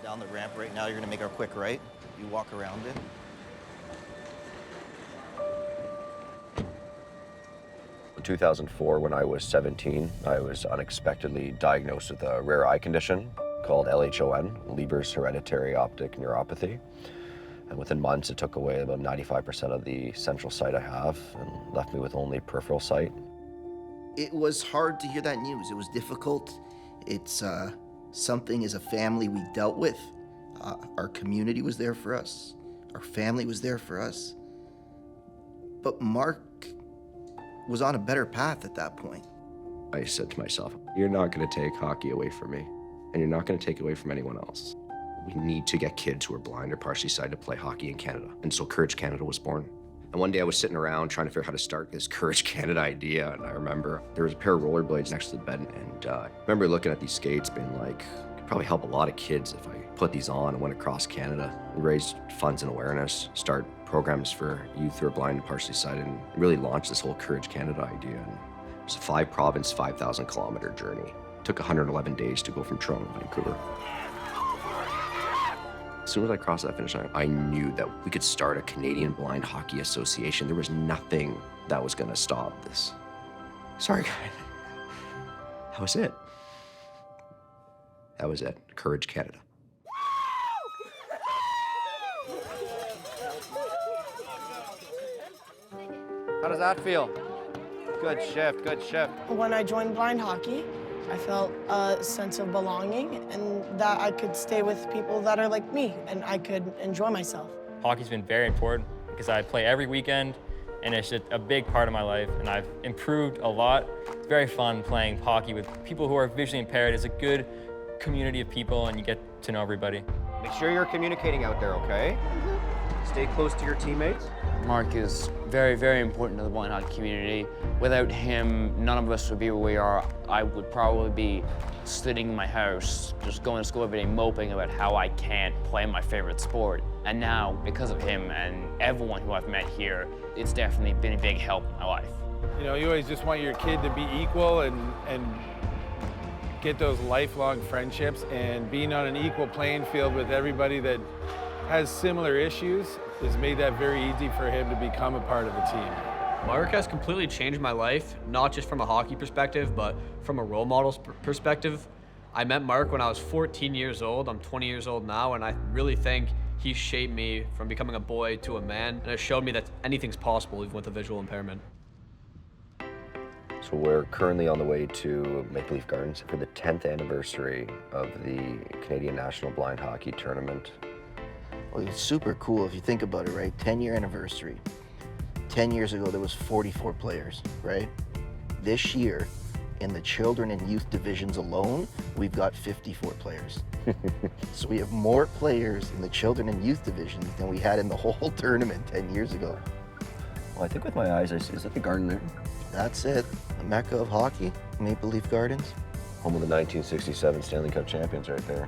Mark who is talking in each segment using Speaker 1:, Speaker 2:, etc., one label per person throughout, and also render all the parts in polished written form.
Speaker 1: Down the ramp right now, you're gonna make our quick right. You walk around it.
Speaker 2: In 2004, when I was 17, I was unexpectedly diagnosed with a rare eye condition called LHON, Leber's hereditary optic neuropathy. And within months, it took away about 95% of the central sight I have and left me with only peripheral sight.
Speaker 1: It was hard to hear that news. It was difficult. It's something as a family we dealt with. Our community was there for us. Our family was there for us. But Mark was on a better path at that point.
Speaker 3: I said to myself, you're not going to take hockey away from me, and you're not going to take it away from anyone else. We need to get kids who are blind or partially sighted to play hockey in Canada. And so Courage Canada was born. And one day I was sitting around trying to figure out how to start this Courage Canada idea, and I remember there was a pair of rollerblades next to the bed, and I remember looking at these skates being like, I could probably help a lot of kids if I put these on and went across Canada. We raised funds and awareness, start programs for youth who are blind and partially sighted, and really launched this whole Courage Canada idea. And it was a 5-province, 5,000-kilometer journey. It took 111 days to go from Toronto to Vancouver. As soon as I crossed that finish line, I knew that we could start a Canadian Blind Hockey Association. There was nothing that was gonna stop this. Sorry, guys. That was it. That was it. Courage Canada.
Speaker 4: How does that feel? Good shift, good shift.
Speaker 5: When I joined blind hockey, I felt a sense of belonging and that I could stay with people that are like me and I could enjoy myself.
Speaker 6: Hockey's been very important because I play every weekend and it's just a big part of my life and I've improved a lot. It's very fun playing hockey with people who are visually impaired. It's a good community of people and you get to know everybody.
Speaker 4: Make sure you're communicating out there, okay? Stay close to your teammates.
Speaker 7: Mark is very, very important to the blind hockey community. Without him, none of us would be where we are. I would probably be sitting in my house, just going to school every day, moping about how I can't play my favorite sport. And now, because of him and everyone who I've met here, it's definitely been a big help in my life.
Speaker 8: You know, you always just want your kid to be equal and get those lifelong friendships, and being on an equal playing field with everybody that has similar issues has made that very easy for him to become a part of a team.
Speaker 9: Mark has completely changed my life, not just from a hockey perspective, but from a role model's perspective. I met Mark when I was 14 years old. I'm 20 years old now, and I really think he shaped me from becoming a boy to a man, and it showed me that anything's possible even with a visual impairment.
Speaker 2: So we're currently on the way to Maple Leaf Gardens for the 10th anniversary of the Canadian National Blind Hockey Tournament.
Speaker 1: Well, it's super cool if you think about it, right? 10-year anniversary. 10 years ago, there was 44 players, right? This year, in the children and youth divisions alone, we've got 54 players. So we have more players in the children and youth divisions than we had in the whole tournament 10 years ago.
Speaker 2: Well, I think with my eyes, I see, is that the garden there?
Speaker 1: That's it, the mecca of hockey, Maple Leaf Gardens.
Speaker 2: Home of the 1967 Stanley Cup champions right there.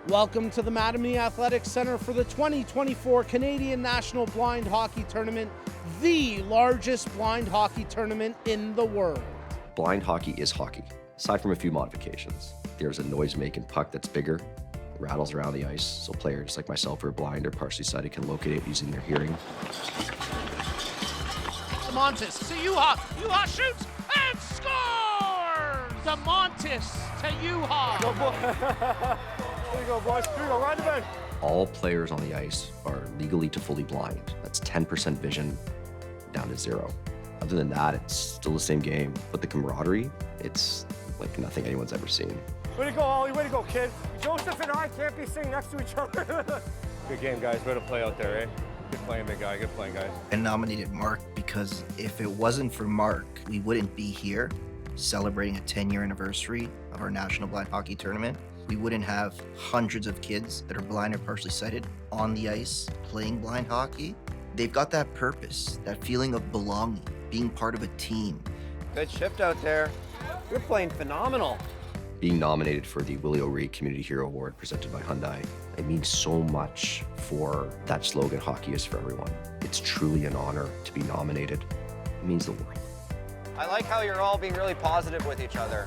Speaker 10: Welcome to the Mattamy Athletics Center for the 2024 Canadian National Blind Hockey Tournament, the largest blind hockey tournament in the world.
Speaker 3: Blind hockey is hockey, aside from a few modifications. There's a noise-making puck that's bigger, rattles around the ice, so players like myself who are blind or partially sighted can locate it using their hearing.
Speaker 10: Montes to Juha. Juha shoots and scores! DeMontis to Juha.
Speaker 8: Here we go, boys. Here we go, right away.
Speaker 3: All players on the ice are legally to fully blind. That's 10% vision down to 0. Other than that, it's still the same game, but the camaraderie, it's like nothing anyone's ever seen.
Speaker 8: Way to go, Ollie. Way to go, kid. Joseph and I can't be sitting next to each other. Good game, guys. Way to play out there, eh? Good playing, big guy. Good playing, guys.
Speaker 1: I nominated Mark because if it wasn't for Mark, we wouldn't be here celebrating a 10-year anniversary of our National Blind Hockey Tournament. We wouldn't have hundreds of kids that are blind or partially sighted on the ice playing blind hockey. They've got that purpose, that feeling of belonging, being part of a team.
Speaker 4: Good shift out there. You're playing phenomenal.
Speaker 3: Being nominated for the Willie O'Ree Community Hero Award presented by Hyundai, it means so much for that slogan, hockey is for everyone. It's truly an honor to be nominated. It means the world.
Speaker 4: I like how you're all being really positive with each other.